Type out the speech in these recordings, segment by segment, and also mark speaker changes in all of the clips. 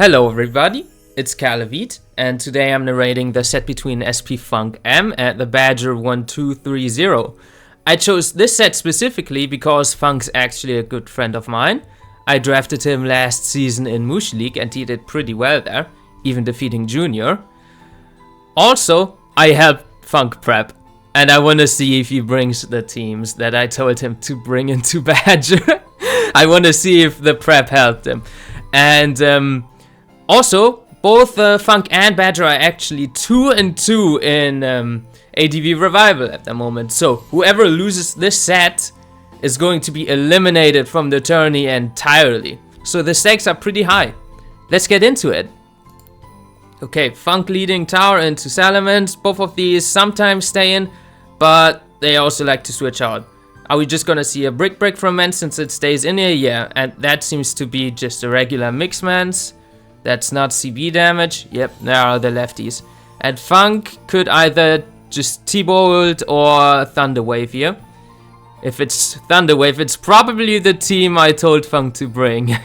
Speaker 1: Hello everybody, it's Kalaveet, and today I'm narrating the set between SPFunkM and the Badger 1230. I chose this set specifically because Funk's actually a good friend of mine. I drafted him last season in Mush League and he did pretty well there, even defeating Junior. Also, I helped Funk prep, and I want to see if he brings the teams that I told him to bring into Badger. I want to see if the prep helped him. And also, both Funk and Badger are actually 2-2 in ADV Revival at the moment. So whoever loses this set is going to be eliminated from the tourney entirely. So the stakes are pretty high. Let's get into it. Okay, Funk leading tower into Salamence. Both of these sometimes stay in, but they also like to switch out. Are we just gonna see a brick break from Men since it stays in here? Yeah, and that seems to be just a regular Mixmans. That's not CB damage. Yep, there are the lefties. And Funk could either just T-Bolt or Thunder Wave here. If it's Thunder Wave, it's probably the team I told Funk to bring.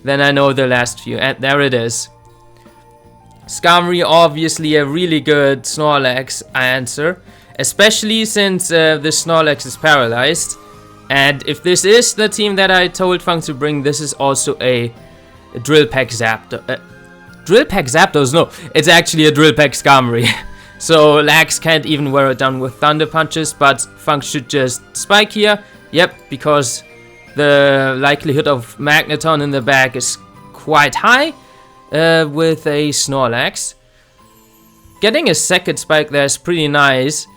Speaker 1: Then I know the last few. And there it is. Skarmory, obviously a really good Snorlax answer. Especially since the Snorlax is paralyzed. And if this is the team that I told Funk to bring, this is also a Drill Pack Zapdos. Drill Pack Zapdos? No, it's actually a Drill Pack Skarmory. So Lax can't even wear it down with Thunder Punches, but Funk should just Spike here. Yep, because the likelihood of Magneton in the back is quite high with a Snorlax. Getting a second Spike there is pretty nice.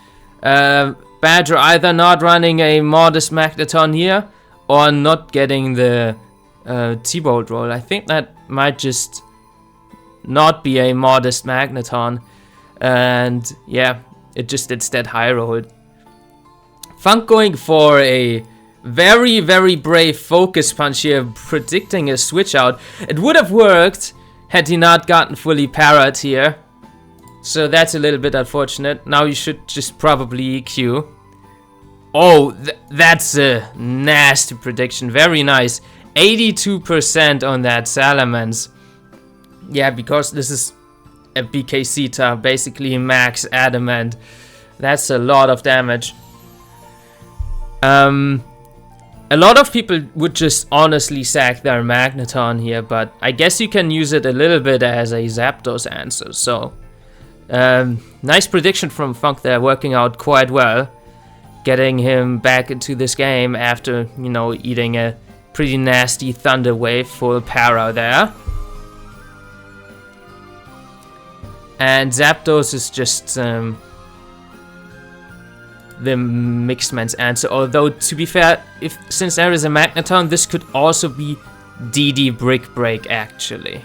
Speaker 1: Badger either not running a modest Magneton here or not getting the T-Bolt roll. I think that might just not be a modest Magneton. And yeah, it just instead high rolled. Funk going for a very, very brave focus punch here, predicting a switch out. It would have worked had he not gotten fully parried here. So that's a little bit unfortunate. Now you should just probably EQ. Oh, that's a nasty prediction. Very nice. 82% on that Salamence. Yeah, because this is a BKC type, basically max adamant. That's a lot of damage. A lot of people would just honestly sack their Magneton here, but I guess you can use it a little bit as a Zapdos answer. So, nice prediction from Funk there, working out quite well. Getting him back into this game after, you know, eating a pretty nasty Thunder Wave full para there. And Zapdos is just the Mixedman's answer. Although, to be fair, since there is a Magneton, this could also be DD Brick Break, actually.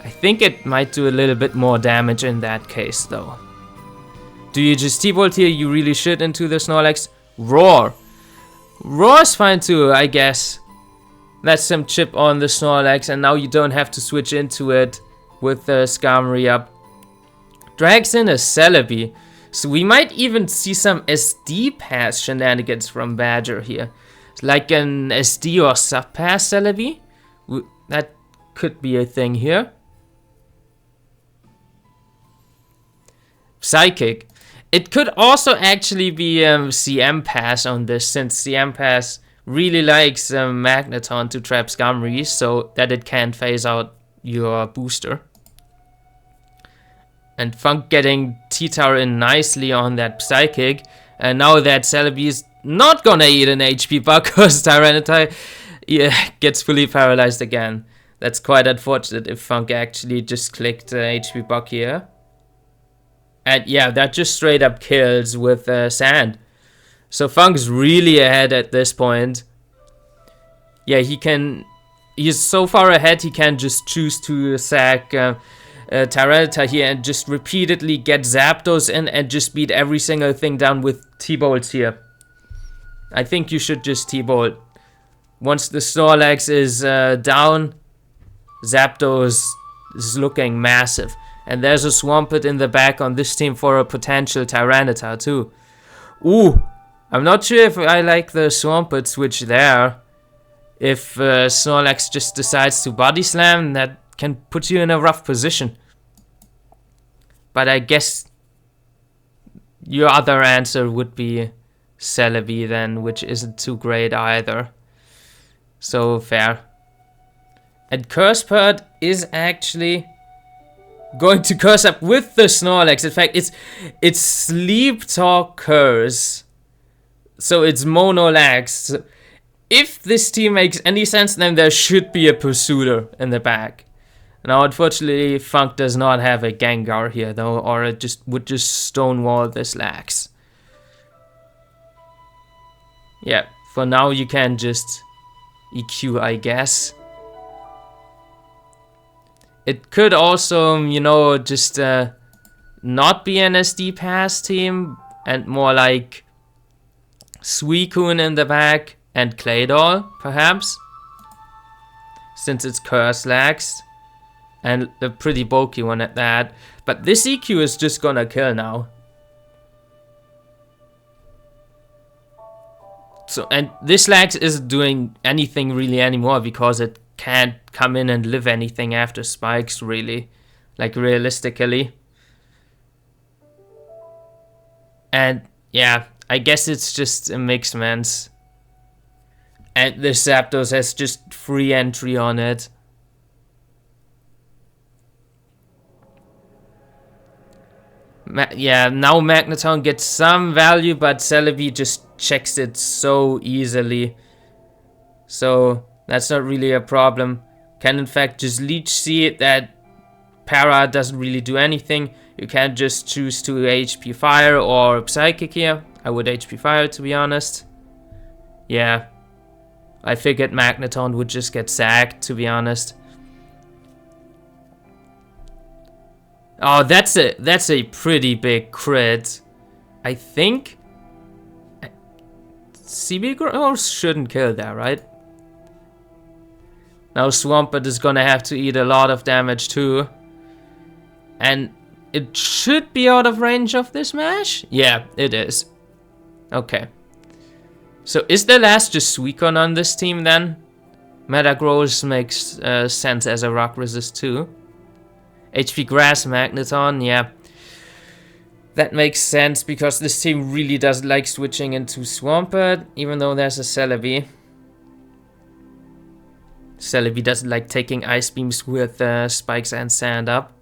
Speaker 1: I think it might do a little bit more damage in that case, though. Do you just T-Bolt here? You really should into the Snorlax. Roar. Roar is fine too, I guess. That's some chip on the Snorlax, and now you don't have to switch into it with the Skarmory up. Drags in a Celebi. So we might even see some SD pass shenanigans from Badger here. Like an SD or sub pass Celebi. That could be a thing here. Psychic. It could also actually be CM pass on this, since CM pass really likes Magneton to trap Skarmory so that it can't phase out your booster. And Funk getting T-Tower in nicely on that Psychic. And now that Celebi is not gonna eat an HP buck because Tyranitar gets fully paralyzed again. That's quite unfortunate if Funk actually just clicked HP buck here. And yeah, that just straight up kills with Sand. So Funk's really ahead at this point. Yeah, he's so far ahead he can just choose to sack Tyranitar here and just repeatedly get Zapdos in and just beat every single thing down with T-Bolts here. I think you should just T-Bolt. Once the Snorlax is down, Zapdos is looking massive. And there's a Swampert in the back on this team for a potential Tyranitar too. Ooh, I'm not sure if I like the Swampert switch there. If Snorlax just decides to Body Slam, that can put you in a rough position. But I guess your other answer would be Celebi then, which isn't too great either. So fair. And Cursepert is actually going to curse up with the Snorlax. In fact, it's Sleep Talk Curse. So it's Monolax. So if this team makes any sense, then there should be a Pursuiter in the back. Now, unfortunately, Funk does not have a Gengar here, though, or it would just stonewall this Lax. Yeah, for now you can just EQ, I guess. It could also, you know, just not be an SD pass team and more like Suicune in the back and Claydol, perhaps. Since it's Curse Lax. And a pretty bulky one at that. But this EQ is just gonna kill now. So, and this Lax isn't doing anything really anymore because it can't come in and live anything after spikes, really. Like, realistically. And, yeah, I guess it's just a mix, man. And the Zapdos has just free entry on it. Yeah, now Magneton gets some value, but Celebi just checks it so easily. So, that's not really a problem. Can in fact just Leech Seed. That Para doesn't really do anything. You can just choose to HP Fire or Psychic here. I would HP Fire, to be honest. Yeah. I figured Magneton would just get sacked, to be honest. Oh, that's a pretty big crit. I think CB Growth shouldn't kill that, right? Now Swampert is gonna have to eat a lot of damage too. And it should be out of range of this Mash? Yeah, it is. Okay. So is the last just Suicune on this team then? Metagross makes sense as a rock resist too. HP Grass Magneton, yeah. That makes sense because this team really doesn't like switching into Swampert, even though there's a Celebi. Celebi doesn't like taking Ice Beams with Spikes and Sand up.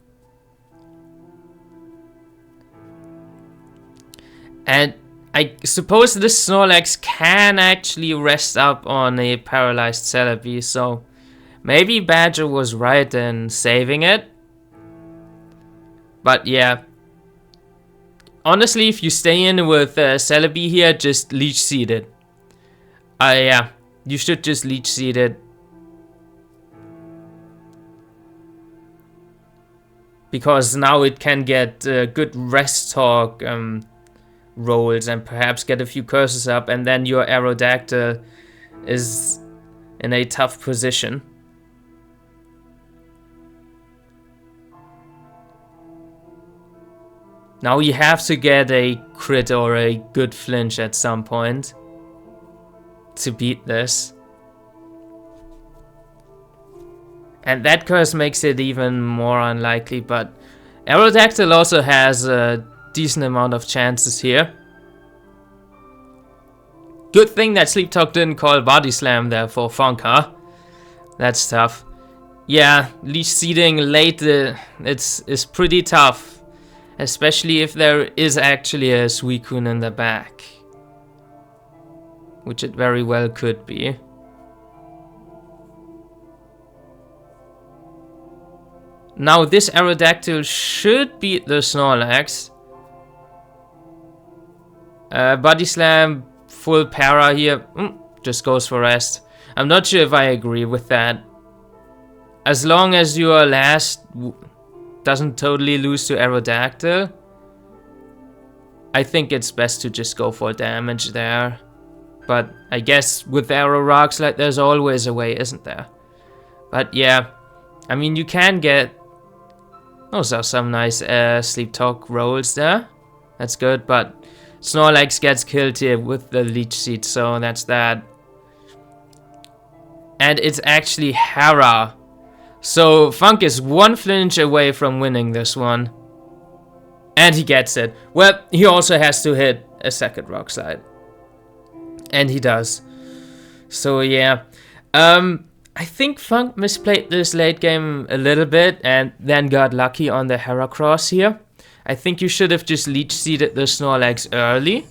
Speaker 1: And I suppose this Snorlax can actually rest up on a paralyzed Celebi, so maybe Badger was right in saving it. But yeah, honestly, if you stay in with Celebi here, just Leech Seed it. Yeah, you should just Leech Seed it. Because now it can get good Rest Talk rolls and perhaps get a few curses up, and then your Aerodactyl is in a tough position. Now you have to get a crit or a good flinch at some point to beat this. And that curse makes it even more unlikely, but Aerodactyl also has a decent amount of chances here. Good thing that Sleep Talk didn't call Body Slam there for Funk, huh? That's tough. Yeah, Leech Seeding late it's pretty tough. Especially if there is actually a Suicune in the back. Which it very well could be. Now this Aerodactyl should beat the Snorlax. Body Slam, full para here. Just goes for rest. I'm not sure if I agree with that. As long as your last doesn't totally lose to Aerodactyl, I think it's best to just go for damage there. But I guess with Aero Rocks, like, there's always a way, isn't there? But yeah, I mean, you can get... Those are some nice Sleep Talk rolls there. That's good, but Snorlax gets killed here with the Leech Seed, so that's that. And it's actually Hera. So Funk is one flinch away from winning this one. And he gets it. Well, he also has to hit a second rock slide. And he does. So yeah. I think Funk misplayed this late game a little bit and then got lucky on the Heracross here. I think you should have just leech seeded the Snorlax early.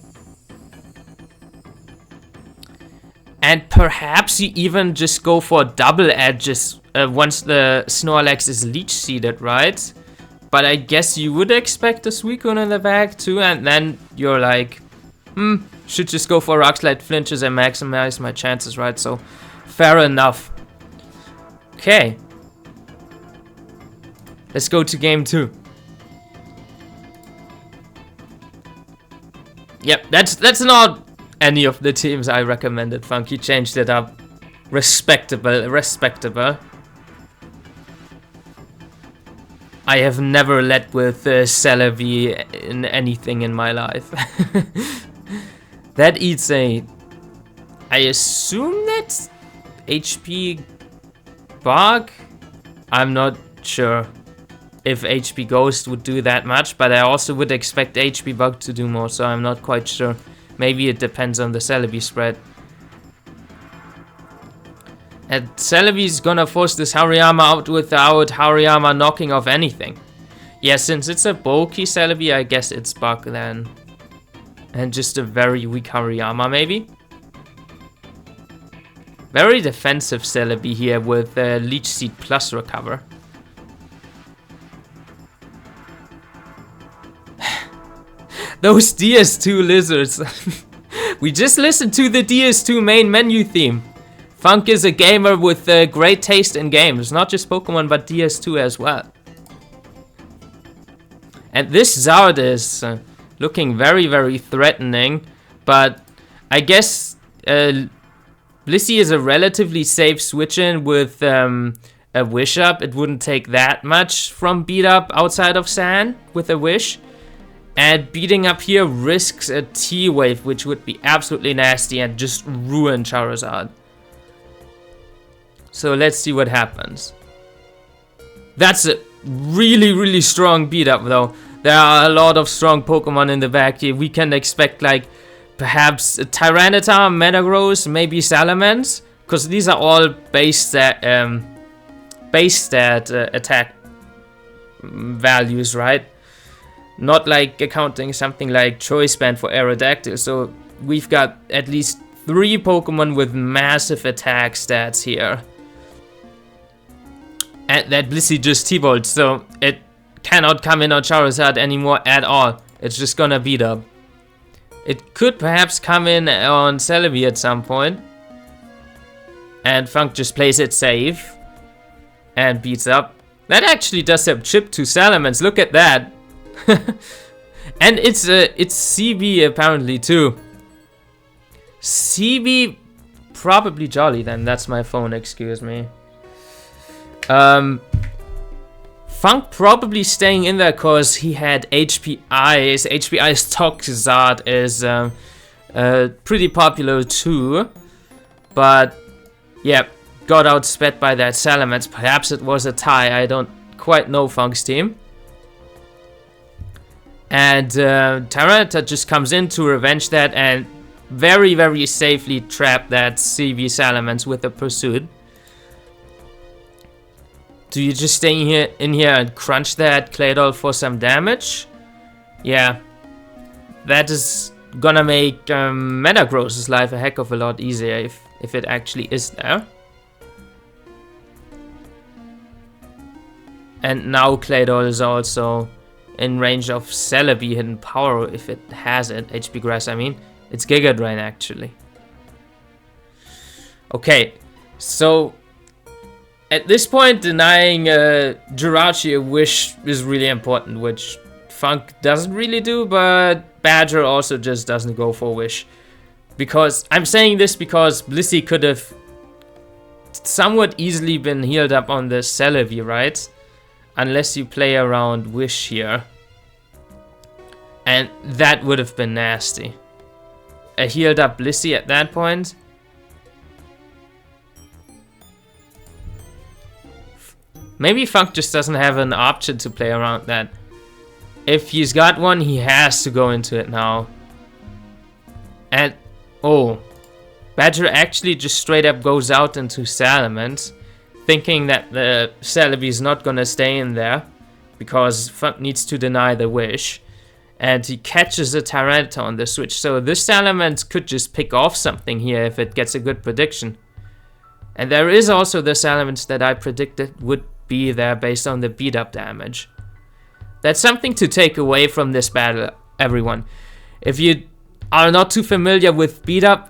Speaker 1: And perhaps you even just go for double edges once the Snorlax is leech seeded, right? But I guess you would expect a Suicune in the back too, and then you're like, should just go for Rock Slide flinches and maximize my chances, right? So, fair enough. Okay. Let's go to game 2. Yep, that's not any of the teams I recommended, Funky changed it up. Respectable. I have never led with Celebi in anything in my life. That eats a... I assume that's HP Bug? I'm not sure if HP Ghost would do that much, but I also would expect HP Bug to do more, so I'm not quite sure. Maybe it depends on the Celebi spread. And Celebi's gonna force this Hariyama out without Hariyama knocking off anything. Yeah, since it's a bulky Celebi, I guess it's Bug then. And just a very weak Hariyama, maybe? Very defensive Celebi here with Leech Seed plus Recover. Those DS2 lizards. We just listened to the DS2 main menu theme. Funk is a gamer with great taste in games, not just Pokemon but DS2 as well. And this Zard is looking very, very threatening, but I guess Blissey is a relatively safe switch in with a Wish Up. It wouldn't take that much from beat up outside of Sand with a Wish. And beating up here risks a T-Wave, which would be absolutely nasty and just ruin Charizard. So let's see what happens. That's a really, really strong beat up though. There are a lot of strong Pokemon in the back here. We can expect like perhaps a Tyranitar, Metagross, maybe Salamence. Because these are all base stat attack values, right? Not like accounting something like Choice Band for Aerodactyl. So we've got at least 3 Pokemon with massive attack stats here. And that Blissey just T-Volt, so it cannot come in on Charizard anymore at all. It's just gonna beat up. It could perhaps come in on Celebi at some point. And Funk just plays it safe. And beats up. That actually does have Chip to Salamence, look at that. And it's CB apparently too. CB probably Jolly then, that's my phone, excuse me. Funk probably staying in there because he had HPI's. HPI's Toxizard is pretty popular too. But yeah, got outsped by that Salamence. Perhaps it was a tie, I don't quite know Funk's team. And Tyranitar just comes in to revenge that and very, very safely trap that CV Salamence with a Pursuit. Do you just stay in here and crunch that Claydol for some damage? Yeah. That is gonna make Metagross's life a heck of a lot easier if it actually is there. And now Claydol is also in range of Celebi hidden power if it has it. HP Grass, I mean. It's Giga Drain actually. Okay, so at this point denying Jirachi a wish is really important, which Funk doesn't really do, but Badger also just doesn't go for wish. Because I'm saying this because Blissey could have somewhat easily been healed up on the Celebi, right? Unless you play around Wish here. And that would have been nasty. A healed up Blissey at that point. Maybe Funk just doesn't have an option to play around that. If he's got one, he has to go into it now. And, oh, Badger actually just straight up goes out into Salamence, thinking that the Celebi is not gonna stay in there, because Funk needs to deny the wish. And he catches a Tyranitar on the switch, so this Salamence could just pick off something here if it gets a good prediction. And there is also the Salamence that I predicted would be there based on the beat up damage. That's something to take away from this battle, everyone. If you are not too familiar with beat up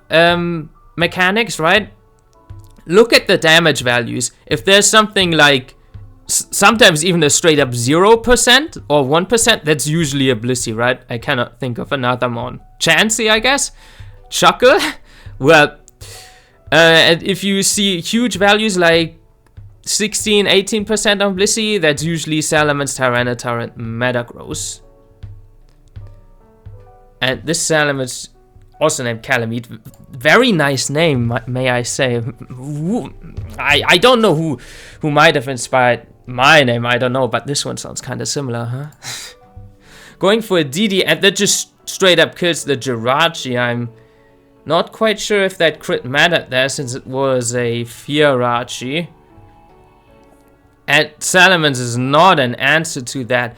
Speaker 1: mechanics, right? Look at the damage values. If there's something like sometimes even a straight up 0% or 1%, that's usually a Blissey, right? I cannot think of another one. Chansey, I guess? Chuckle? Well, and if you see huge values like 16, 18% on Blissey, that's usually Salamence, Tyranitar, and Metagross. And this Salamence, also named Kalaveet, very nice name, may I say. I don't know who might have inspired my name, I don't know, but this one sounds kind of similar, huh? Going for a DD, and that just straight up kills the Jirachi. I'm not quite sure if that crit mattered there, since it was a Firachi. And Salamence is not an answer to that.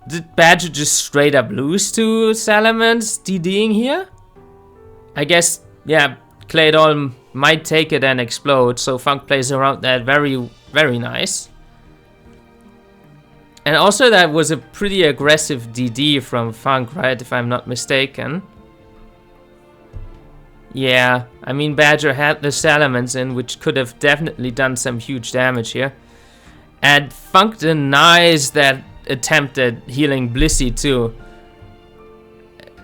Speaker 1: Did Badger just straight up lose to Salamence DDing here? I guess, yeah, Claydol might take it and explode, so Funk plays around that very, very nice. And also that was a pretty aggressive DD from Funk, right, if I'm not mistaken. Yeah, I mean Badger had the Salamence in, which could have definitely done some huge damage here. And Funk denies that attempt at healing Blissey too.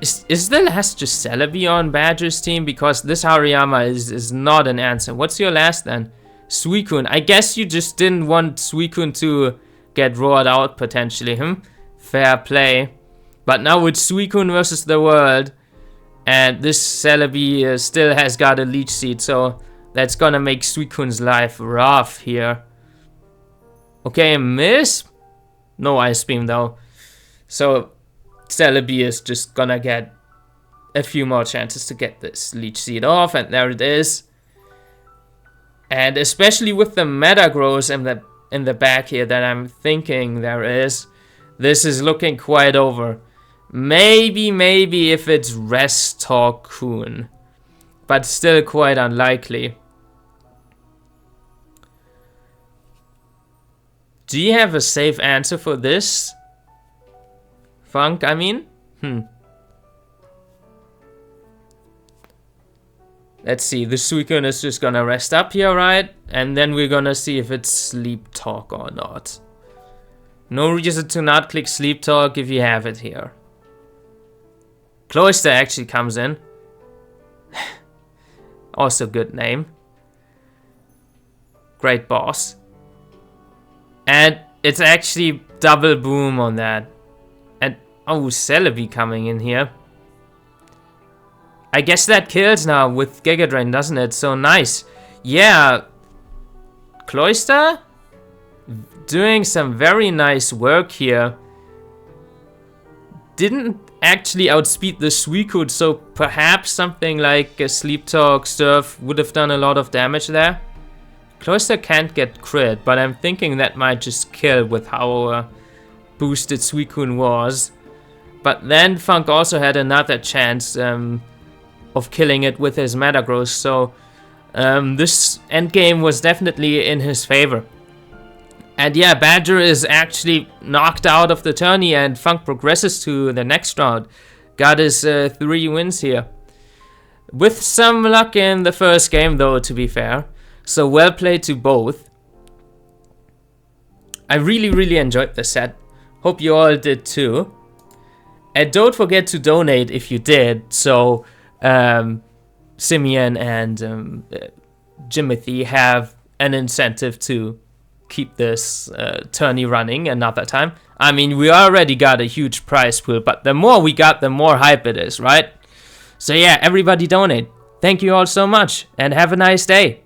Speaker 1: Is the last just Celebi on Badger's team? Because this Hariyama is not an answer. What's your last then? Suicune. I guess you just didn't want Suicune to get roared out potentially. Fair play. But now with Suicune versus the world, and this Celebi still has got a Leech Seed, so that's gonna make Suicune's life rough here. Okay, miss? No Ice Beam though. So Celebi is just gonna get a few more chances to get this Leech Seed off, and there it is. And especially with the Metagross in the back here that I'm thinking there is, this is looking quite over. Maybe if it's Restorkun, but still quite unlikely. Do you have a safe answer for this? Funk, I mean? Let's see, the Suicune is just gonna rest up here, right? And then we're gonna see if it's Sleep Talk or not. No reason to not click Sleep Talk if you have it here. Cloyster actually comes in. Also good name. Great boss. And it's actually double boom on that. And, oh, Celebi coming in here. I guess that kills now with Giga Drain, doesn't it? So nice. Yeah. Cloyster doing some very nice work here. Didn't actually outspeed the Suicune, so perhaps something like a Sleep Talk Surf would have done a lot of damage there. Cloyster can't get crit, but I'm thinking that might just kill with how boosted Suicune was. But then Funk also had another chance of killing it with his Metagross, so this endgame was definitely in his favor. And yeah, Badger is actually knocked out of the tourney, and Funk progresses to the next round. Got his 3 wins here. With some luck in the first game though, to be fair. So well played to both. I really enjoyed the set. Hope you all did too. And don't forget to donate if you did. So Simeon and Jimothy have an incentive to keep this tourney running another time. I mean, we already got a huge prize pool, but the more we got, the more hype it is, right? So yeah, everybody donate. Thank you all so much, and have a nice day.